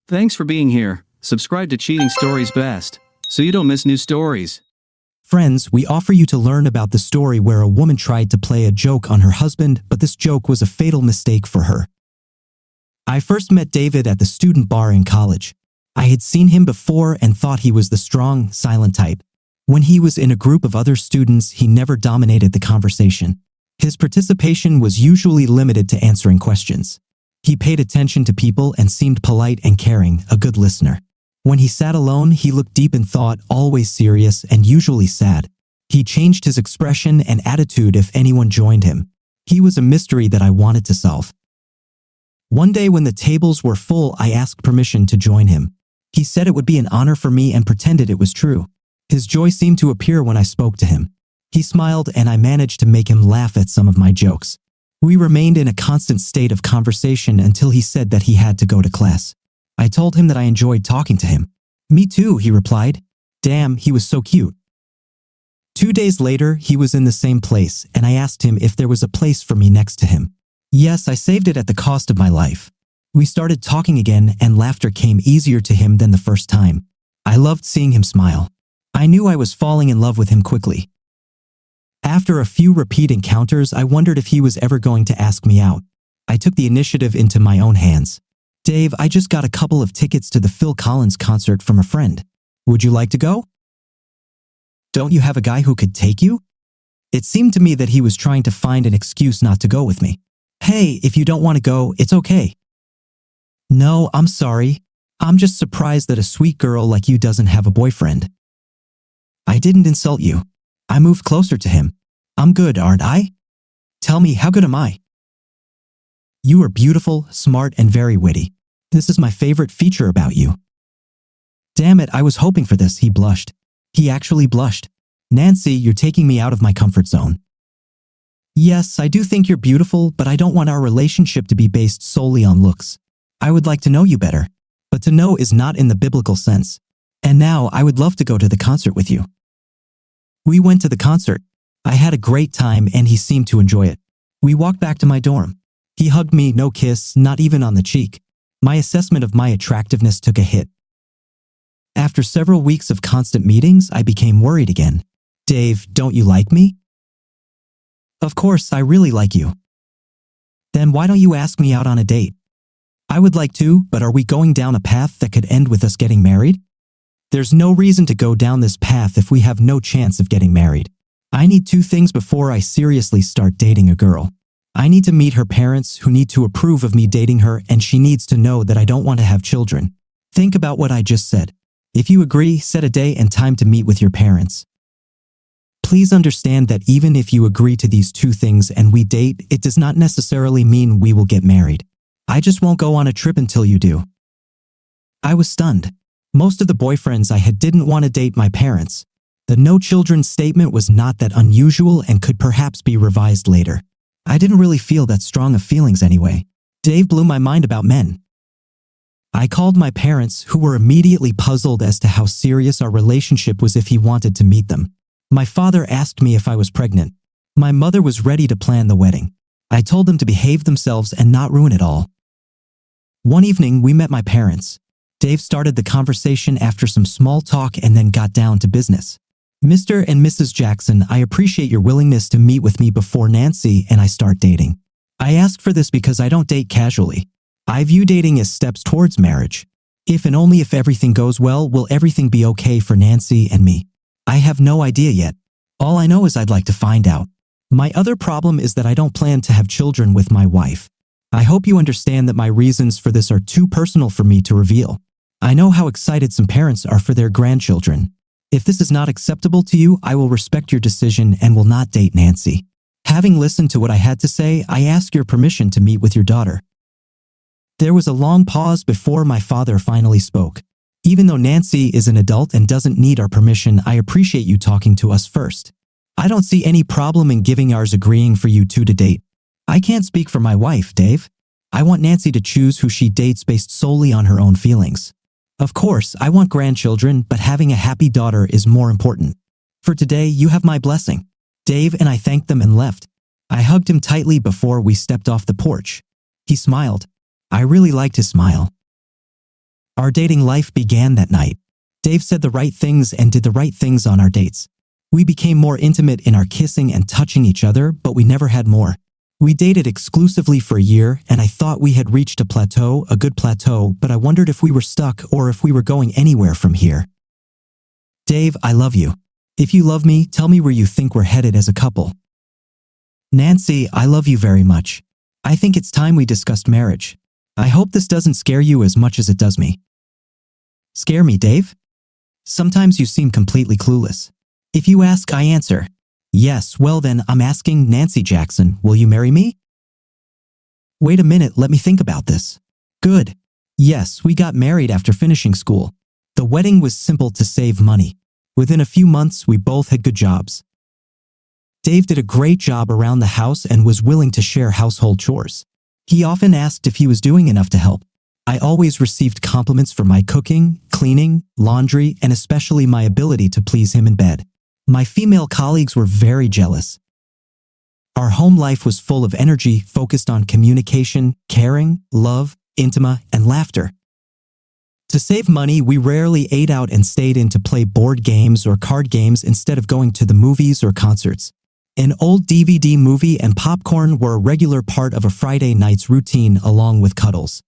Thanks for being here. Subscribe to Cheating Stories Best, so you don't miss new stories. Friends, we offer you to learn about the story where a woman tried to play a joke on her husband, but this joke was a fatal mistake for her. I first met David at the student bar in college. I had seen him before and thought he was the strong, silent type. When he was in a group of other students, he never dominated the conversation. His participation was usually limited to answering questions. He paid attention to people and seemed polite and caring, a good listener. When he sat alone, he looked deep in thought, always serious and usually sad. He changed his expression and attitude if anyone joined him. He was a mystery that I wanted to solve. One day when the tables were full, I asked permission to join him. He said it would be an honor for me and pretended it was true. His joy seemed to appear when I spoke to him. He smiled and I managed to make him laugh at some of my jokes. We remained in a constant state of conversation until he said that he had to go to class. I told him that I enjoyed talking to him. Me too, he replied. Damn, he was so cute. 2 days later, he was in the same place, and I asked him if there was a place for me next to him. Yes, I saved it at the cost of my life. We started talking again, and laughter came easier to him than the first time. I loved seeing him smile. I knew I was falling in love with him quickly. After a few repeat encounters, I wondered if he was ever going to ask me out. I took the initiative into my own hands. Dave, I just got a couple of tickets to the Phil Collins concert from a friend. Would you like to go? Don't you have a guy who could take you? It seemed to me that he was trying to find an excuse not to go with me. Hey, if you don't want to go, it's okay. No, I'm sorry. I'm just surprised that a sweet girl like you doesn't have a boyfriend. I didn't insult you. I moved closer to him. I'm good, aren't I? Tell me, how good am I? You are beautiful, smart, and very witty. This is my favorite feature about you. Damn it, I was hoping for this, he blushed. He actually blushed. Nancy, you're taking me out of my comfort zone. Yes, I do think you're beautiful, but I don't want our relationship to be based solely on looks. I would like to know you better, but to know is not in the biblical sense. And now I would love to go to the concert with you. We went to the concert. I had a great time and he seemed to enjoy it. We walked back to my dorm. He hugged me, no kiss, not even on the cheek. My assessment of my attractiveness took a hit. After several weeks of constant meetings, I became worried again. Dave, don't you like me? Of course, I really like you. Then why don't you ask me out on a date? I would like to, but are we going down a path that could end with us getting married? There's no reason to go down this path if we have no chance of getting married. I need 2 things before I seriously start dating a girl. I need to meet her parents, who need to approve of me dating her, and she needs to know that I don't want to have children. Think about what I just said. If you agree, set a day and time to meet with your parents. Please understand that even if you agree to these 2 things and we date, it does not necessarily mean we will get married. I just won't go on a trip until you do. I was stunned. Most of the boyfriends I had didn't want to date my parents. The no children statement was not that unusual and could perhaps be revised later. I didn't really feel that strong of feelings anyway. Dave blew my mind about men. I called my parents, who were immediately puzzled as to how serious our relationship was if he wanted to meet them. My father asked me if I was pregnant. My mother was ready to plan the wedding. I told them to behave themselves and not ruin it all. One evening, we met my parents. Dave started the conversation after some small talk and then got down to business. Mr. and Mrs. Jackson, I appreciate your willingness to meet with me before Nancy and I start dating. I ask for this because I don't date casually. I view dating as steps towards marriage. If and only if everything goes well, will everything be okay for Nancy and me? I have no idea yet. All I know is I'd like to find out. My other problem is that I don't plan to have children with my wife. I hope you understand that my reasons for this are too personal for me to reveal. I know how excited some parents are for their grandchildren. If this is not acceptable to you, I will respect your decision and will not date Nancy. Having listened to what I had to say, I ask your permission to meet with your daughter. There was a long pause before my father finally spoke. Even though Nancy is an adult and doesn't need our permission, I appreciate you talking to us first. I don't see any problem in giving ours agreeing for you 2 to date. I can't speak for my wife, Dave. I want Nancy to choose who she dates based solely on her own feelings. Of course, I want grandchildren, but having a happy daughter is more important. For today, you have my blessing. Dave and I thanked them and left. I hugged him tightly before we stepped off the porch. He smiled. I really liked his smile. Our dating life began that night. Dave said the right things and did the right things on our dates. We became more intimate in our kissing and touching each other, but we never had more. We dated exclusively for a year, and I thought we had reached a plateau, a good plateau, but I wondered if we were stuck or if we were going anywhere from here. Dave, I love you. If you love me, tell me where you think we're headed as a couple. Nancy, I love you very much. I think it's time we discussed marriage. I hope this doesn't scare you as much as it does me. Scare me, Dave? Sometimes you seem completely clueless. If you ask, I answer. Yes, well then, I'm asking Nancy Jackson, will you marry me? Wait a minute, let me think about this. Good. Yes, we got married after finishing school. The wedding was simple to save money. Within a few months, we both had good jobs. Dave did a great job around the house and was willing to share household chores. He often asked if he was doing enough to help. I always received compliments for my cooking, cleaning, laundry, and especially my ability to please him in bed. My female colleagues were very jealous. Our home life was full of energy focused on communication, caring, love, intimacy, and laughter. To save money, we rarely ate out and stayed in to play board games or card games instead of going to the movies or concerts. An old DVD movie and popcorn were a regular part of a Friday night's routine along with cuddles.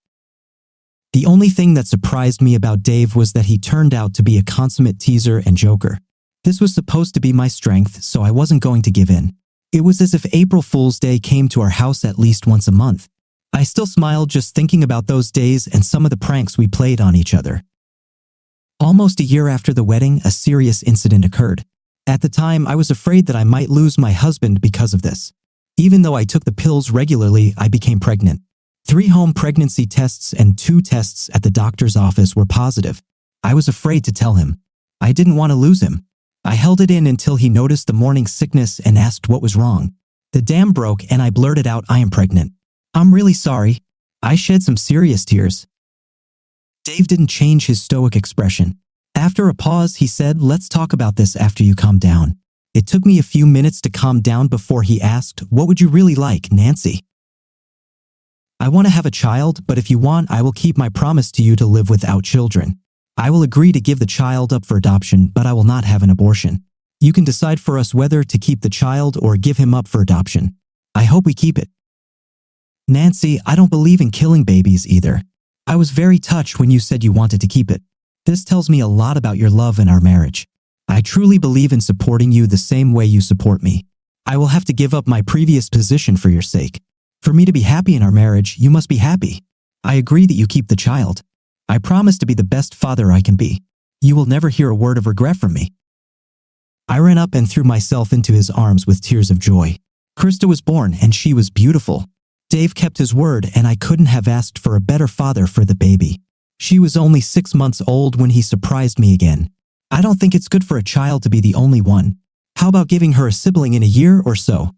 The only thing that surprised me about Dave was that he turned out to be a consummate teaser and joker. This was supposed to be my strength, so I wasn't going to give in. It was as if April Fool's Day came to our house at least once a month. I still smile just thinking about those days and some of the pranks we played on each other. Almost a year after the wedding, a serious incident occurred. At the time, I was afraid that I might lose my husband because of this. Even though I took the pills regularly, I became pregnant. 3 home pregnancy tests and 2 tests at the doctor's office were positive. I was afraid to tell him. I didn't want to lose him. I held it in until he noticed the morning sickness and asked what was wrong. The dam broke and I blurted out, I am pregnant. I'm really sorry. I shed some serious tears. Dave didn't change his stoic expression. After a pause, he said, let's talk about this after you calm down. It took me a few minutes to calm down before he asked, what would you really like, Nancy? I want to have a child, but if you want, I will keep my promise to you to live without children. I will agree to give the child up for adoption, but I will not have an abortion. You can decide for us whether to keep the child or give him up for adoption. I hope we keep it. Nancy, I don't believe in killing babies either. I was very touched when you said you wanted to keep it. This tells me a lot about your love and our marriage. I truly believe in supporting you the same way you support me. I will have to give up my previous position for your sake. For me to be happy in our marriage, you must be happy. I agree that you keep the child. I promise to be the best father I can be. You will never hear a word of regret from me. I ran up and threw myself into his arms with tears of joy. Krista was born and she was beautiful. Dave kept his word and I couldn't have asked for a better father for the baby. She was only 6 months old when he surprised me again. I don't think it's good for a child to be the only one. How about giving her a sibling in a year or so?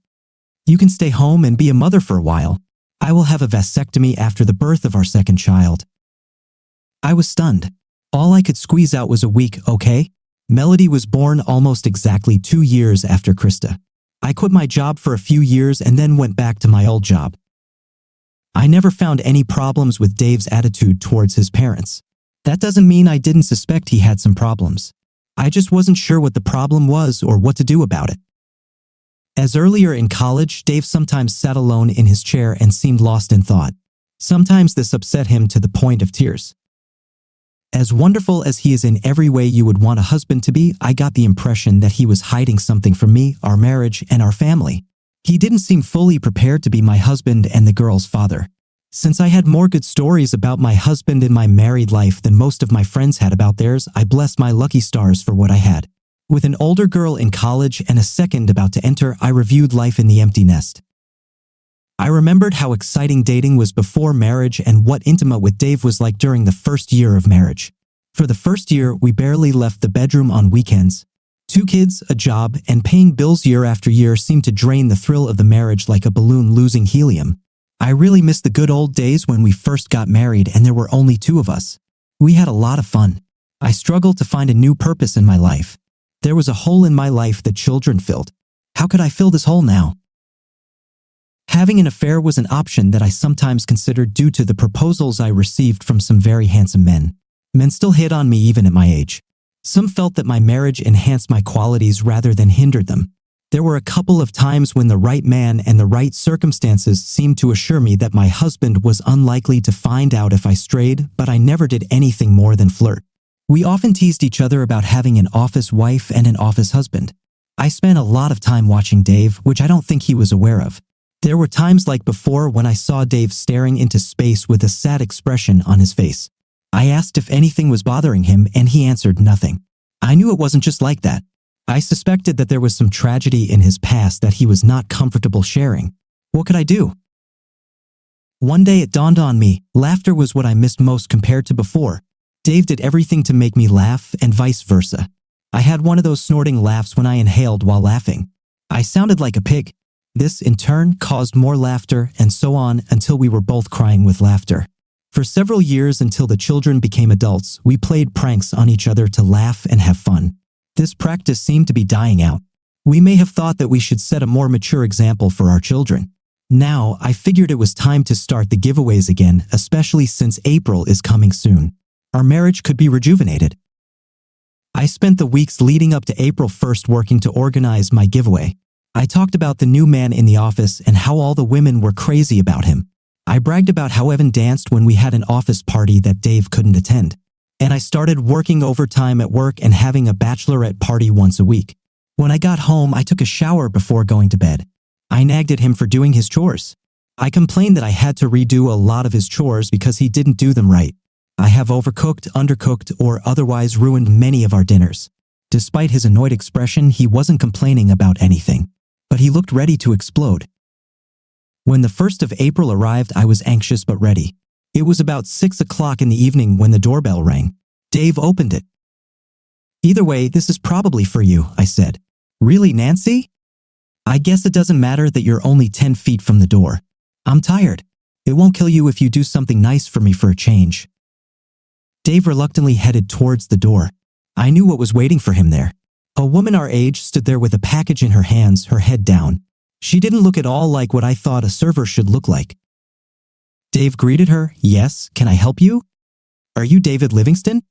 You can stay home and be a mother for a while. I will have a vasectomy after the birth of our second child. I was stunned. All I could squeeze out was a week, okay? Melody was born almost exactly 2 years after Krista. I quit my job for a few years and then went back to my old job. I never found any problems with Dave's attitude towards his parents. That doesn't mean I didn't suspect he had some problems. I just wasn't sure what the problem was or what to do about it. As earlier in college, Dave sometimes sat alone in his chair and seemed lost in thought. Sometimes this upset him to the point of tears. As wonderful as he is in every way you would want a husband to be, I got the impression that he was hiding something from me, our marriage, and our family. He didn't seem fully prepared to be my husband and the girl's father. Since I had more good stories about my husband in my married life than most of my friends had about theirs, I blessed my lucky stars for what I had. With an older girl in college and a second about to enter, I reviewed life in the empty nest. I remembered how exciting dating was before marriage and what intimate with Dave was like during the first year of marriage. For the first year, we barely left the bedroom on weekends. 2 kids, a job, and paying bills year after year seemed to drain the thrill of the marriage like a balloon losing helium. I really miss the good old days when we first got married and there were only 2 of us. We had a lot of fun. I struggled to find a new purpose in my life. There was a hole in my life that children filled. How could I fill this hole now? Having an affair was an option that I sometimes considered due to the proposals I received from some very handsome men. Men still hit on me even at my age. Some felt that my marriage enhanced my qualities rather than hindered them. There were a couple of times when the right man and the right circumstances seemed to assure me that my husband was unlikely to find out if I strayed, but I never did anything more than flirt. We often teased each other about having an office wife and an office husband. I spent a lot of time watching Dave, which I don't think he was aware of. There were times like before when I saw Dave staring into space with a sad expression on his face. I asked if anything was bothering him, and he answered nothing. I knew it wasn't just like that. I suspected that there was some tragedy in his past that he was not comfortable sharing. What could I do? One day it dawned on me, laughter was what I missed most compared to before. Dave did everything to make me laugh, and vice versa. I had one of those snorting laughs when I inhaled while laughing. I sounded like a pig. This, in turn, caused more laughter, and so on until we were both crying with laughter. For several years until the children became adults, we played pranks on each other to laugh and have fun. This practice seemed to be dying out. We may have thought that we should set a more mature example for our children. Now, I figured it was time to start the giveaways again, especially since April is coming soon. Our marriage could be rejuvenated. I spent the weeks leading up to April 1st working to organize my giveaway. I talked about the new man in the office and how all the women were crazy about him. I bragged about how Evan danced when we had an office party that Dave couldn't attend. And I started working overtime at work and having a bachelorette party once a week. When I got home, I took a shower before going to bed. I nagged at him for doing his chores. I complained that I had to redo a lot of his chores because he didn't do them right. I have overcooked, undercooked, or otherwise ruined many of our dinners. Despite his annoyed expression, he wasn't complaining about anything. But he looked ready to explode. When the 1st of April arrived, I was anxious but ready. It was about 6 o'clock in the evening when the doorbell rang. Dave opened it. "Either way, this is probably for you," I said. "Really, Nancy? I guess it doesn't matter that you're only 10 feet from the door. I'm tired. It won't kill you if you do something nice for me for a change." Dave reluctantly headed towards the door. I knew what was waiting for him there. A woman our age stood there with a package in her hands, her head down. She didn't look at all like what I thought a server should look like. Dave greeted her. "Yes, can I help you? Are you David Livingston?"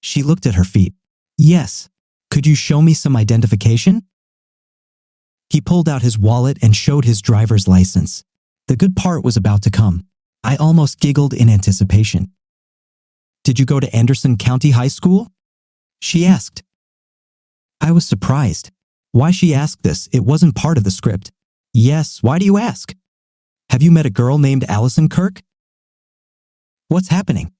She looked at her feet. "Yes. Could you show me some identification?" He pulled out his wallet and showed his driver's license. The good part was about to come. I almost giggled in anticipation. "Did you go to Anderson County High School?" she asked. I was surprised. Why she asked this, it wasn't part of the script. "Yes, why do you ask? Have you met a girl named Allison Kirk?" "What's happening?"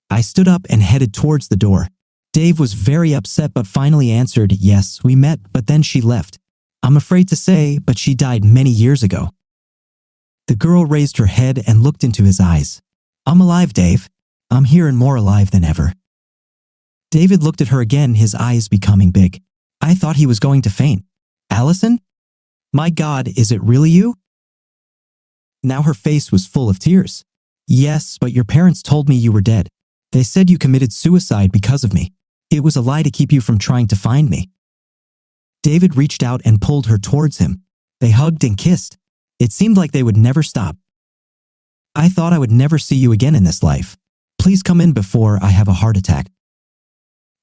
I stood up and headed towards the door. Dave was very upset but finally answered, "Yes, we met, but then she left. I'm afraid to say, but she died many years ago." The girl raised her head and looked into his eyes. "I'm alive, Dave. I'm here and more alive than ever." David looked at her again, his eyes becoming big. I thought he was going to faint. "Allison? My God, is it really you?" Now her face was full of tears. "Yes, but your parents told me you were dead. They said you committed suicide because of me. It was a lie to keep you from trying to find me." David reached out and pulled her towards him. They hugged and kissed. It seemed like they would never stop. "I thought I would never see you again in this life. Please come in before I have a heart attack."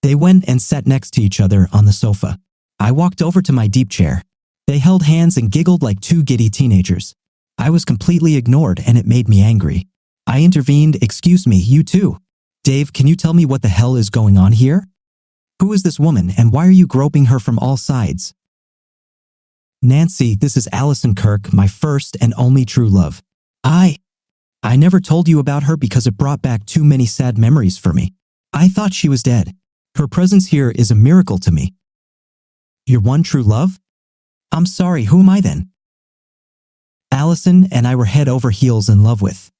They went and sat next to each other on the sofa. I walked over to my deep chair. They held hands and giggled like two giddy teenagers. I was completely ignored and it made me angry. I intervened. "Excuse me, you too. Dave, can you tell me what the hell is going on here? Who is this woman and why are you groping her from all sides?" "Nancy, this is Allison Kirk, my first and only true love. I never told you about her because it brought back too many sad memories for me. I thought she was dead. Her presence here is a miracle to me." "Your one true love? I'm sorry, who am I then?" "Allison and I were head over heels in love with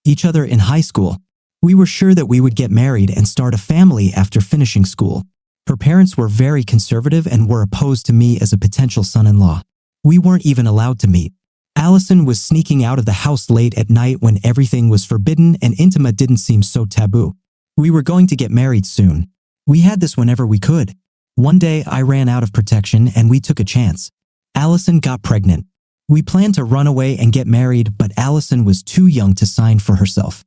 each other in high school. We were sure that we would get married and start a family after finishing school. Her parents were very conservative and were opposed to me as a potential son-in-law. We weren't even allowed to meet. Allison was sneaking out of the house late at night when everything was forbidden and intimate didn't seem so taboo. We were going to get married soon. We had this whenever we could. One day I ran out of protection and we took a chance. Allison got pregnant. We planned to run away and get married, but Allison was too young to sign for herself.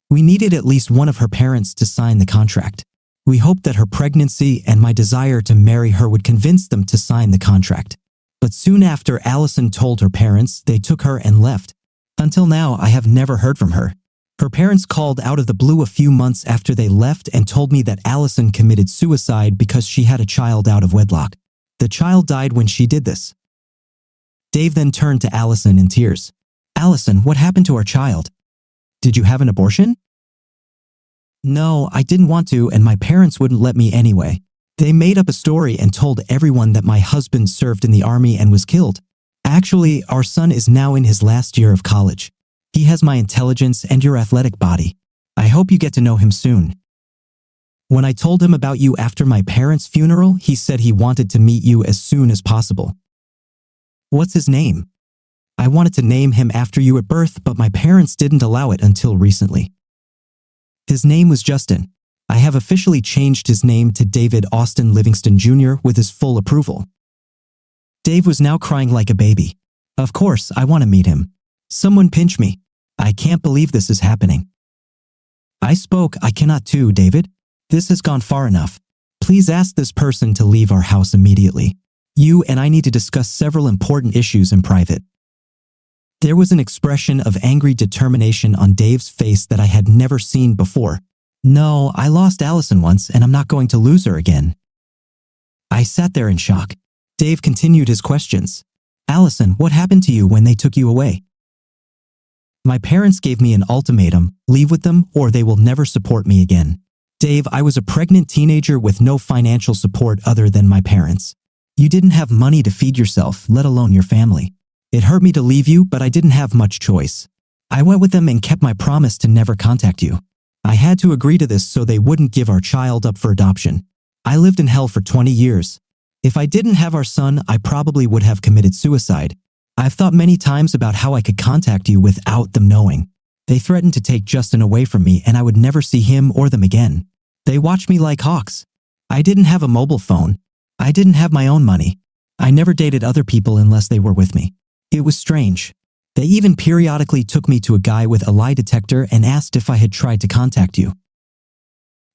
We needed at least one of her parents to sign the contract. We hoped that her pregnancy and my desire to marry her would convince them to sign the contract. But soon after Allison told her parents, they took her and left. Until now, I have never heard from her. Her parents called out of the blue a few months after they left and told me that Allison committed suicide because she had a child out of wedlock. The child died when she did this. Dave then turned to Allison in tears. Allison, what happened to our child? Did you have an abortion? No, I didn't want to, and my parents wouldn't let me anyway. They made up a story and told everyone that my husband served in the army and was killed. Actually, our son is now in his last year of college. He has my intelligence and your athletic body. I hope you get to know him soon. When I told him about you after my parents' funeral, he said he wanted to meet you as soon as possible. What's his name? I wanted to name him after you at birth, but my parents didn't allow it until recently. His name was Justin. I have officially changed his name to David Austin Livingston Jr. with his full approval. Dave was now crying like a baby. Of course, I want to meet him. Someone pinch me. I can't believe this is happening. I spoke. I cannot too, David. This has gone far enough. Please ask this person to leave our house immediately. You and I need to discuss several important issues in private. There was an expression of angry determination on Dave's face that I had never seen before. No, I lost Allison once and I'm not going to lose her again. I sat there in shock. Dave continued his questions. Allison, what happened to you when they took you away? My parents gave me an ultimatum, leave with them or they will never support me again. Dave, I was a pregnant teenager with no financial support other than my parents. You didn't have money to feed yourself, let alone your family. It hurt me to leave you, but I didn't have much choice. I went with them and kept my promise to never contact you. I had to agree to this so they wouldn't give our child up for adoption. I lived in hell for 20 years. If I didn't have our son, I probably would have committed suicide. I've thought many times about how I could contact you without them knowing. They threatened to take Justin away from me and I would never see him or them again. They watched me like hawks. I didn't have a mobile phone. I didn't have my own money. I never dated other people unless they were with me. It was strange. They even periodically took me to a guy with a lie detector and asked if I had tried to contact you.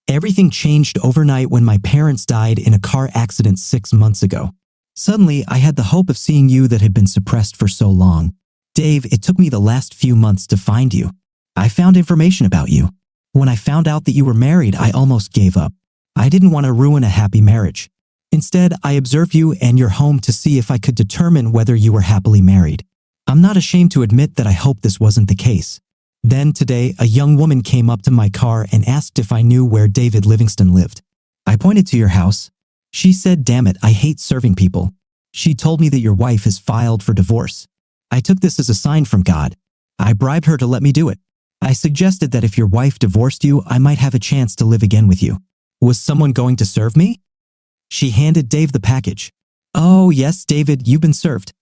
Everything changed overnight when my parents died in a car accident 6 months ago. Suddenly, I had the hope of seeing you that had been suppressed for so long. Dave, it took me the last few months to find you. I found information about you. When I found out that you were married, I almost gave up. I didn't want to ruin a happy marriage. Instead, I observed you and your home to see if I could determine whether you were happily married. I'm not ashamed to admit that I hoped this wasn't the case. Then today, a young woman came up to my car and asked if I knew where David Livingston lived. I pointed to your house. She said, damn it, I hate serving people. She told me that your wife has filed for divorce. I took this as a sign from God. I bribed her to let me do it. I suggested that if your wife divorced you, I might have a chance to live again with you. Was someone going to serve me? She handed Dave the package. Oh, yes, David, you've been served.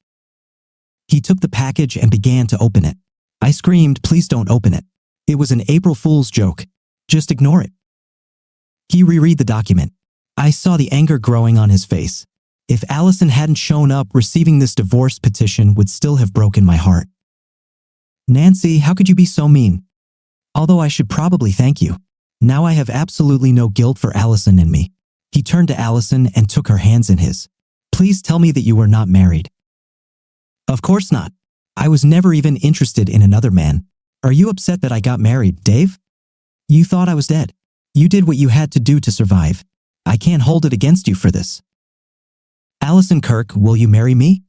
He took the package and began to open it. I screamed, please don't open it. It was an April Fool's joke. Just ignore it. He reread the document. I saw the anger growing on his face. If Allison hadn't shown up, receiving this divorce petition would still have broken my heart. Nancy, how could you be so mean? Although I should probably thank you. Now I have absolutely no guilt for Allison and me. He turned to Allison and took her hands in his. Please tell me that you were not married. Of course not. I was never even interested in another man. Are you upset that I got married, Dave? You thought I was dead. You did what you had to do to survive. I can't hold it against you for this. Allison Kirk, will you marry me?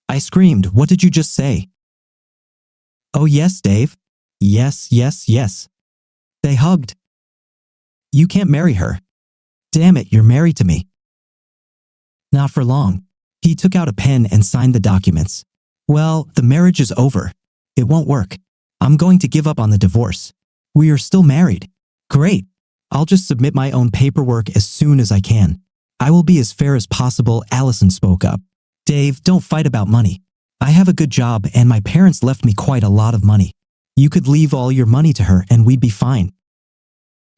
I screamed, what did you just say? Oh yes, Dave. Yes, yes, yes. They hugged. You can't marry her. Damn it, you're married to me. Not for long. He took out a pen and signed the documents. Well, the marriage is over. It won't work. I'm going to give up on the divorce. We are still married. Great. I'll just submit my own paperwork as soon as I can. I will be as fair as possible, Allison spoke up. Dave, don't fight about money. I have a good job and my parents left me quite a lot of money. You could leave all your money to her and we'd be fine.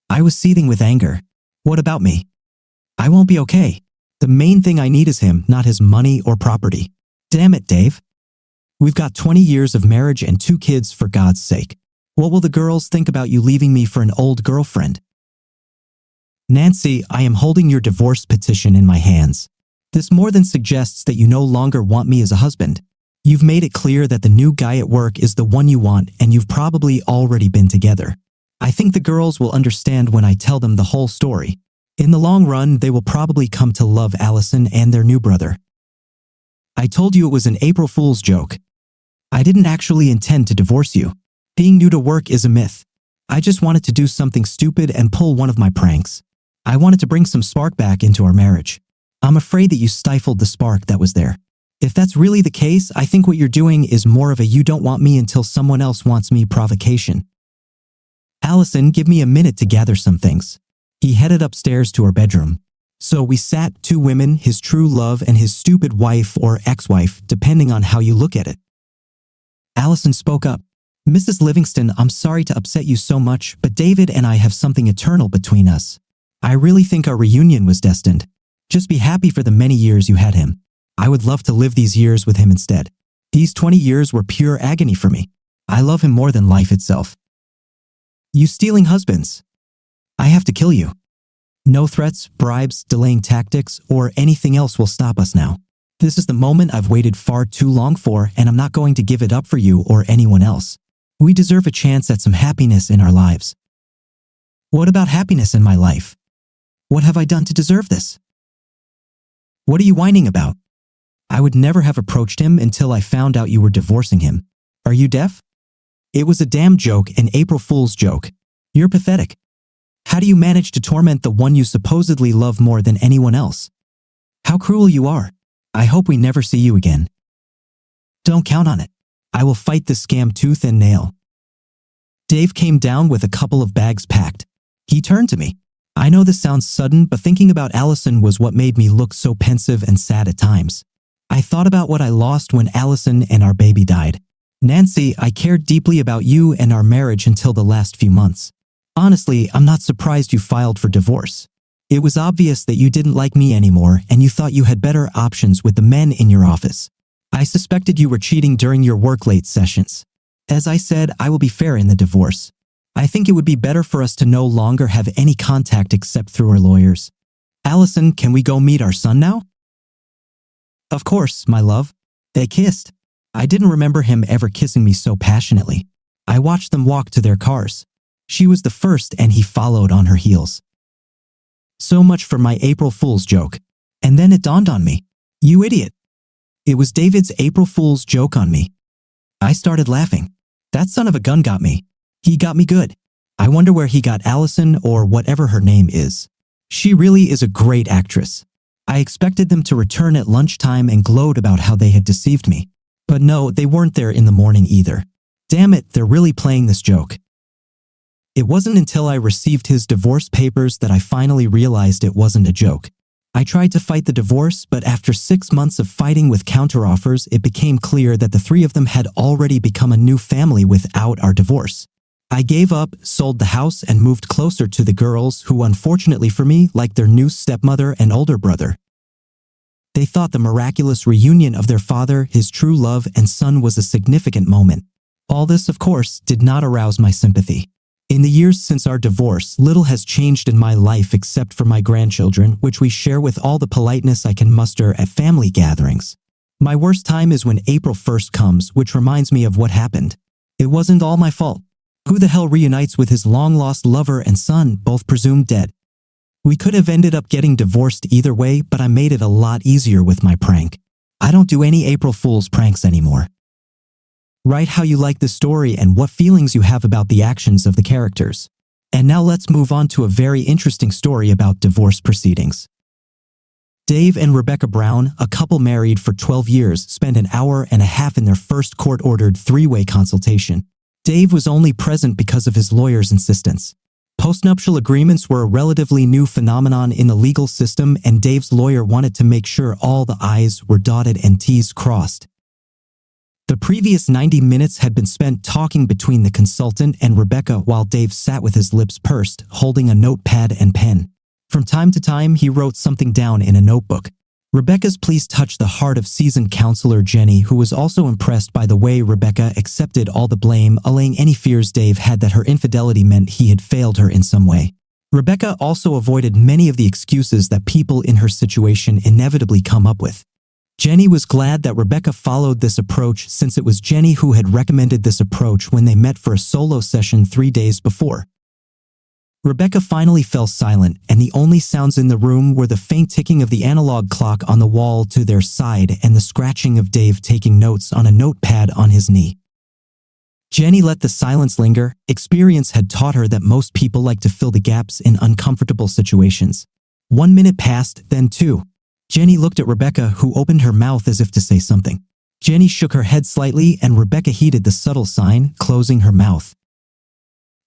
I was seething with anger. What about me? I won't be okay. The main thing I need is him, not his money or property. Damn it, Dave. We've got 20 years of marriage and 2 kids, for God's sake. What will the girls think about you leaving me for an old girlfriend? Nancy, I am holding your divorce petition in my hands. This more than suggests that you no longer want me as a husband. You've made it clear that the new guy at work is the one you want, and you've probably already been together. I think the girls will understand when I tell them the whole story. In the long run, they will probably come to love Allison and their new brother. I told you it was an April Fool's joke. I didn't actually intend to divorce you. Being new to work is a myth. I just wanted to do something stupid and pull one of my pranks. I wanted to bring some spark back into our marriage. I'm afraid that you stifled the spark that was there. If that's really the case, I think what you're doing is more of a you don't want me until someone else wants me provocation. Allison, give me a minute to gather some things. He headed upstairs to her bedroom. So we sat, two women, his true love and his stupid wife or ex-wife, depending on how you look at it. Allison spoke up. Mrs. Livingston, I'm sorry to upset you so much, but David and I have something eternal between us. I really think our reunion was destined. Just be happy for the many years you had him. I would love to live these years with him instead. These 20 years were pure agony for me. I love him more than life itself. You stealing husbands. I have to kill you. No threats, bribes, delaying tactics, or anything else will stop us now. This is the moment I've waited far too long for, and I'm not going to give it up for you or anyone else. We deserve a chance at some happiness in our lives. What about happiness in my life? What have I done to deserve this? What are you whining about? I would never have approached him until I found out you were divorcing him. Are you deaf? It was a damn joke, an April Fool's joke. You're pathetic. How do you manage to torment the one you supposedly love more than anyone else? How cruel you are. I hope we never see you again. Don't count on it. I will fight this scam tooth and nail. Dave came down with a couple of bags packed. He turned to me. I know this sounds sudden, but thinking about Allison was what made me look so pensive and sad at times. I thought about what I lost when Allison and our baby died. Nancy, I cared deeply about you and our marriage until the last few months. Honestly, I'm not surprised you filed for divorce. It was obvious that you didn't like me anymore and you thought you had better options with the men in your office. I suspected you were cheating during your work-late sessions. As I said, I will be fair in the divorce. I think it would be better for us to no longer have any contact except through our lawyers. Allison, can we go meet our son now? Of course, my love. They kissed. I didn't remember him ever kissing me so passionately. I watched them walk to their cars. She was the first and he followed on her heels. So much for my April Fool's joke. And then it dawned on me. You idiot. It was David's April Fool's joke on me. I started laughing. That son of a gun got me. He got me good. I wonder where he got Allison or whatever her name is. She really is a great actress. I expected them to return at lunchtime and gloat about how they had deceived me. But no, they weren't there in the morning either. Damn it, they're really playing this joke. It wasn't until I received his divorce papers that I finally realized it wasn't a joke. I tried to fight the divorce, but after 6 months of fighting with counteroffers, it became clear that the three of them had already become a new family without our divorce. I gave up, sold the house, and moved closer to the girls who, unfortunately for me, liked their new stepmother and older brother. They thought the miraculous reunion of their father, his true love, and son was a significant moment. All this, of course, did not arouse my sympathy. In the years since our divorce, little has changed in my life except for my grandchildren, which we share with all the politeness I can muster at family gatherings. My worst time is when April 1st comes, which reminds me of what happened. It wasn't all my fault. Who the hell reunites with his long-lost lover and son, both presumed dead? We could have ended up getting divorced either way, but I made it a lot easier with my prank. I don't do any April Fool's pranks anymore. Write how you like the story and what feelings you have about the actions of the characters. And now let's move on to a very interesting story about divorce proceedings. Dave and Rebecca Brown, a couple married for 12 years, spent an hour and a half in their first court-ordered three-way consultation. Dave was only present because of his lawyer's insistence. Postnuptial agreements were a relatively new phenomenon in the legal system, and Dave's lawyer wanted to make sure all the I's were dotted and T's crossed. The previous 90 minutes had been spent talking between the consultant and Rebecca while Dave sat with his lips pursed, holding a notepad and pen. From time to time, he wrote something down in a notebook. Rebecca's pleas touched the heart of seasoned counselor Jenny, who was also impressed by the way Rebecca accepted all the blame, allaying any fears Dave had that her infidelity meant he had failed her in some way. Rebecca also avoided many of the excuses that people in her situation inevitably come up with. Jenny was glad that Rebecca followed this approach, since it was Jenny who had recommended this approach when they met for a solo session 3 days before. Rebecca finally fell silent, and the only sounds in the room were the faint ticking of the analog clock on the wall to their side and the scratching of Dave taking notes on a notepad on his knee. Jenny let the silence linger. Experience had taught her that most people like to fill the gaps in uncomfortable situations. 1 minute passed, then 2. Jenny looked at Rebecca, who opened her mouth as if to say something. Jenny shook her head slightly, and Rebecca heeded the subtle sign, closing her mouth.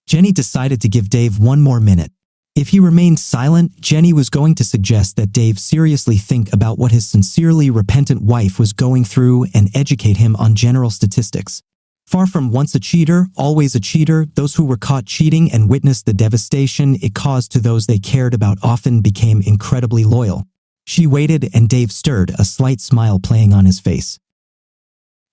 Jenny decided to give Dave 1 more minute. If he remained silent, Jenny was going to suggest that Dave seriously think about what his sincerely repentant wife was going through and educate him on general statistics. Far from once a cheater, always a cheater, those who were caught cheating and witnessed the devastation it caused to those they cared about often became incredibly loyal. She waited, and Dave stirred, a slight smile playing on his face.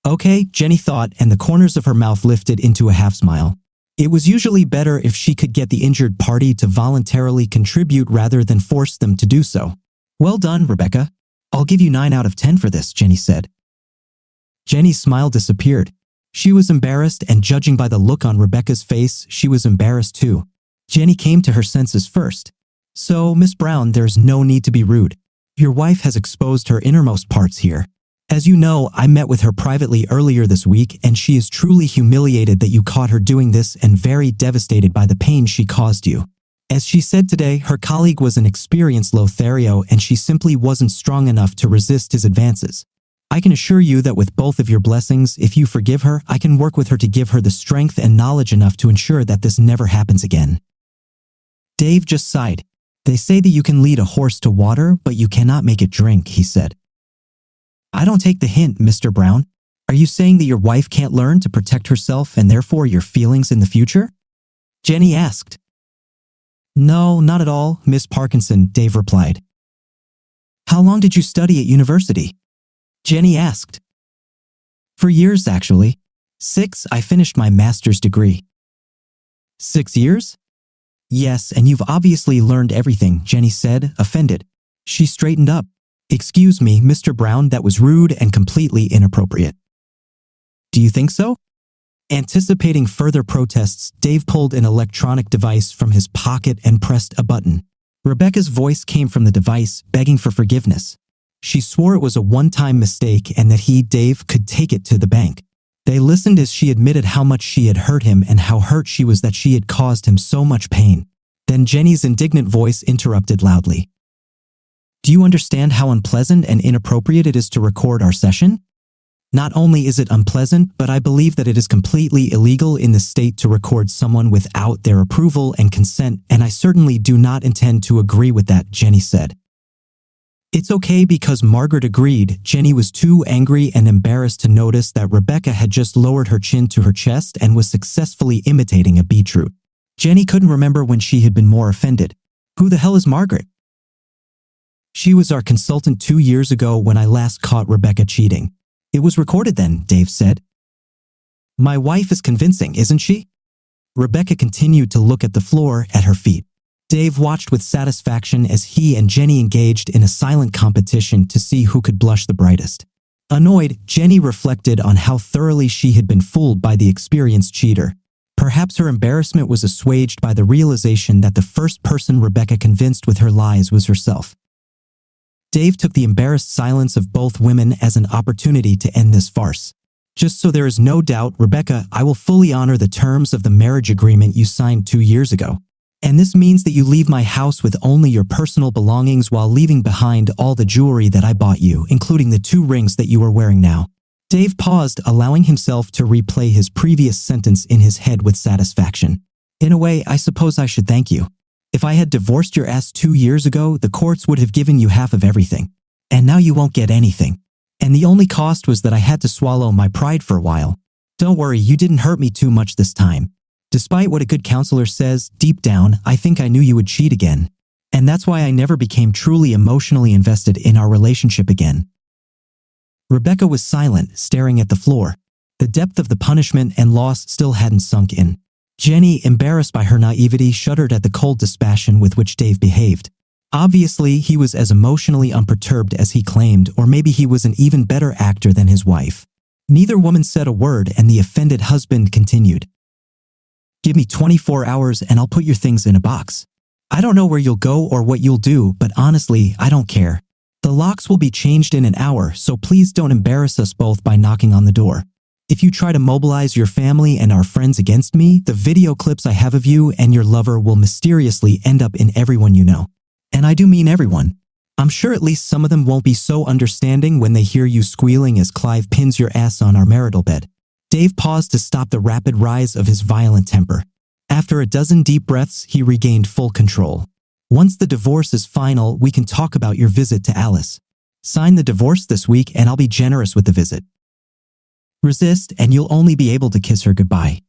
Okay, Jenny thought, and the corners of her mouth lifted into a half-smile. It was usually better if she could get the injured party to voluntarily contribute rather than force them to do so. Well done, Rebecca. I'll give you 9 out of 10 for this, Jenny said. Jenny's smile disappeared. She was embarrassed, and judging by the look on Rebecca's face, she was embarrassed too. Jenny came to her senses first. So, Miss Brown, there's no need to be rude. Your wife has exposed her innermost parts here. As you know, I met with her privately earlier this week, and she is truly humiliated that you caught her doing this and very devastated by the pain she caused you. As she said today, her colleague was an experienced Lothario, and she simply wasn't strong enough to resist his advances. I can assure you that with both of your blessings, if you forgive her, I can work with her to give her the strength and knowledge enough to ensure that this never happens again. Dave just sighed. They say that you can lead a horse to water, but you cannot make it drink, he said. I don't take the hint, Mr. Brown. Are you saying that your wife can't learn to protect herself and therefore your feelings in the future? Jenny asked. No, not at all, Miss Parkinson, Dave replied. How long did you study at university? Jenny asked. For years, actually. 6, I finished my master's degree. 6 years? Yes, and you've obviously learned everything, Jenny said, offended. She straightened up. Excuse me, Mr. Brown, that was rude and completely inappropriate. Do you think so? Anticipating further protests, Dave pulled an electronic device from his pocket and pressed a button. Rebecca's voice came from the device, begging for forgiveness. She swore it was a one-time mistake and that he, Dave, could take it to the bank. They listened as she admitted how much she had hurt him and how hurt she was that she had caused him so much pain. Then Jenny's indignant voice interrupted loudly. Do you understand how unpleasant and inappropriate it is to record our session? Not only is it unpleasant, but I believe that it is completely illegal in the state to record someone without their approval and consent, and I certainly do not intend to agree with that, Jenny said. It's okay because Margaret agreed. Jenny was too angry and embarrassed to notice that Rebecca had just lowered her chin to her chest and was successfully imitating a beetroot. Jenny couldn't remember when she had been more offended. Who the hell is Margaret? She was our consultant 2 years ago when I last caught Rebecca cheating. It was recorded then, Dave said. My wife is convincing, isn't she? Rebecca continued to look at the floor at her feet. Dave watched with satisfaction as he and Jenny engaged in a silent competition to see who could blush the brightest. Annoyed, Jenny reflected on how thoroughly she had been fooled by the experienced cheater. Perhaps her embarrassment was assuaged by the realization that the first person Rebecca convinced with her lies was herself. Dave took the embarrassed silence of both women as an opportunity to end this farce. Just so there is no doubt, Rebecca, I will fully honor the terms of the marriage agreement you signed 2 years ago. And this means that you leave my house with only your personal belongings while leaving behind all the jewelry that I bought you, including the 2 rings that you are wearing now. Dave paused, allowing himself to replay his previous sentence in his head with satisfaction. In a way, I suppose I should thank you. If I had divorced your ass 2 years ago, the courts would have given you half of everything. And now you won't get anything. And the only cost was that I had to swallow my pride for a while. Don't worry, you didn't hurt me too much this time. Despite what a good counselor says, deep down, I think I knew you would cheat again. And that's why I never became truly emotionally invested in our relationship again." Rebecca was silent, staring at the floor. The depth of the punishment and loss still hadn't sunk in. Jenny, embarrassed by her naivety, shuddered at the cold dispassion with which Dave behaved. Obviously, he was as emotionally unperturbed as he claimed, or maybe he was an even better actor than his wife. Neither woman said a word, and the offended husband continued. "Give me 24 hours and I'll put your things in a box. I don't know where you'll go or what you'll do, but honestly, I don't care. The locks will be changed in an hour, so please don't embarrass us both by knocking on the door. If you try to mobilize your family and our friends against me, the video clips I have of you and your lover will mysteriously end up in everyone you know. And I do mean everyone. I'm sure at least some of them won't be so understanding when they hear you squealing as Clive pins your ass on our marital bed." Dave paused to stop the rapid rise of his violent temper. After a dozen deep breaths, he regained full control. "Once the divorce is final, we can talk about your visit to Alice. Sign the divorce this week and I'll be generous with the visit. Resist and you'll only be able to kiss her goodbye."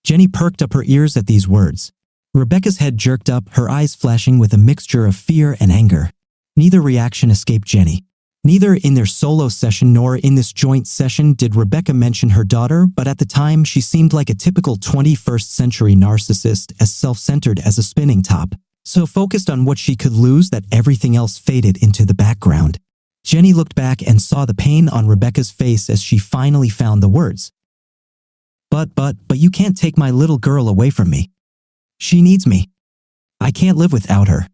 Jenny perked up her ears at these words. Rebecca's head jerked up, her eyes flashing with a mixture of fear and anger. Neither reaction escaped Jenny. Neither in their solo session nor in this joint session did Rebecca mention her daughter, but at the time she seemed like a typical 21st century narcissist, as self-centered as a spinning top, so focused on what she could lose that everything else faded into the background. Jenny looked back and saw the pain on Rebecca's face as she finally found the words. But you can't take my little girl away from me. She needs me. I can't live without her."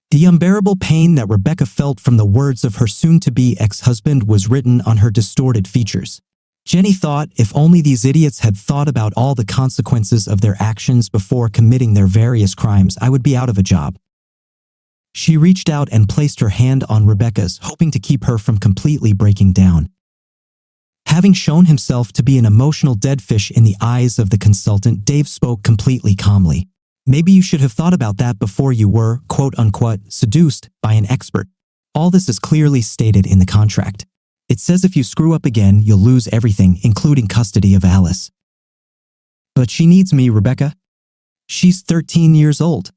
The unbearable pain that Rebecca felt from the words of her soon-to-be ex-husband was written on her distorted features. Jenny thought, if only these idiots had thought about all the consequences of their actions before committing their various crimes, I would be out of a job. She reached out and placed her hand on Rebecca's, hoping to keep her from completely breaking down. Having shown himself to be an emotional dead fish in the eyes of the consultant, Dave spoke completely calmly. "Maybe you should have thought about that before you were, quote-unquote, seduced by an expert. All this is clearly stated in the contract. It says if you screw up again, you'll lose everything, including custody of Alice." "But she needs me, Rebecca. She's 13 years old.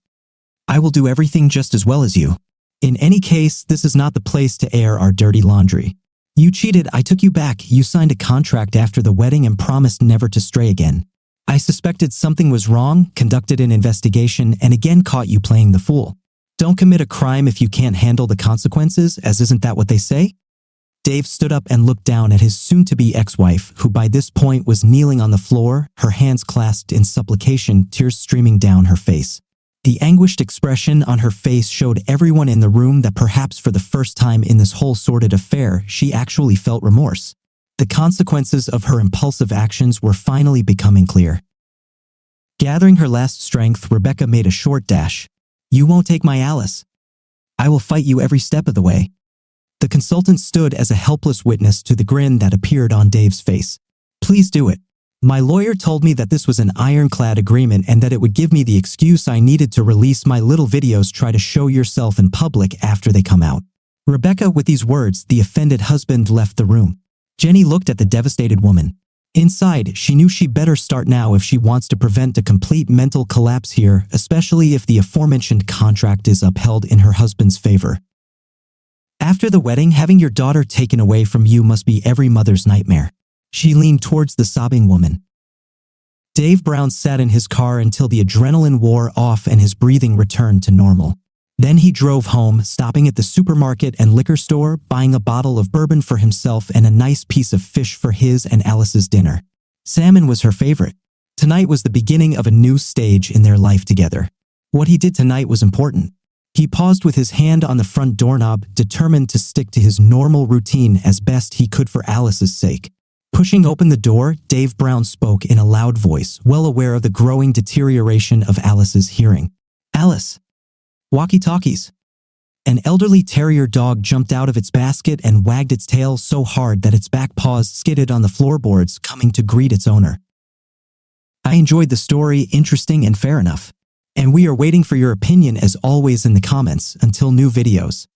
I will do everything just as well as you. In any case, this is not the place to air our dirty laundry. You cheated, I took you back, you signed a contract after the wedding and promised never to stray again. I suspected something was wrong, conducted an investigation, and again caught you playing the fool. Don't commit a crime if you can't handle the consequences, as isn't that what they say?" Dave stood up and looked down at his soon-to-be ex-wife, who by this point was kneeling on the floor, her hands clasped in supplication, tears streaming down her face. The anguished expression on her face showed everyone in the room that perhaps for the first time in this whole sordid affair, she actually felt remorse. The consequences of her impulsive actions were finally becoming clear. Gathering her last strength, Rebecca made a short dash. "You won't take my Alice. I will fight you every step of the way." The consultant stood as a helpless witness to the grin that appeared on Dave's face. "Please do it. My lawyer told me that this was an ironclad agreement and that it would give me the excuse I needed to release my little videos. Try to show yourself in public after they come out." Rebecca, with these words, the offended husband left the room. Jenny looked at the devastated woman. Inside, she knew she better start now if she wants to prevent a complete mental collapse here, especially if the aforementioned contract is upheld in her husband's favor. After the wedding, having your daughter taken away from you must be every mother's nightmare. She leaned towards the sobbing woman. Dave Brown sat in his car until the adrenaline wore off and his breathing returned to normal. Then he drove home, stopping at the supermarket and liquor store, buying a bottle of bourbon for himself and a nice piece of fish for his and Alice's dinner. Salmon was her favorite. Tonight was the beginning of a new stage in their life together. What he did tonight was important. He paused with his hand on the front doorknob, determined to stick to his normal routine as best he could for Alice's sake. Pushing open the door, Dave Brown spoke in a loud voice, well aware of the growing deterioration of Alice's hearing. "Alice. Walkie-talkies." An elderly terrier dog jumped out of its basket and wagged its tail so hard that its back paws skidded on the floorboards, coming to greet its owner. I enjoyed the story, interesting and fair enough. And we are waiting for your opinion as always in the comments. Until new videos.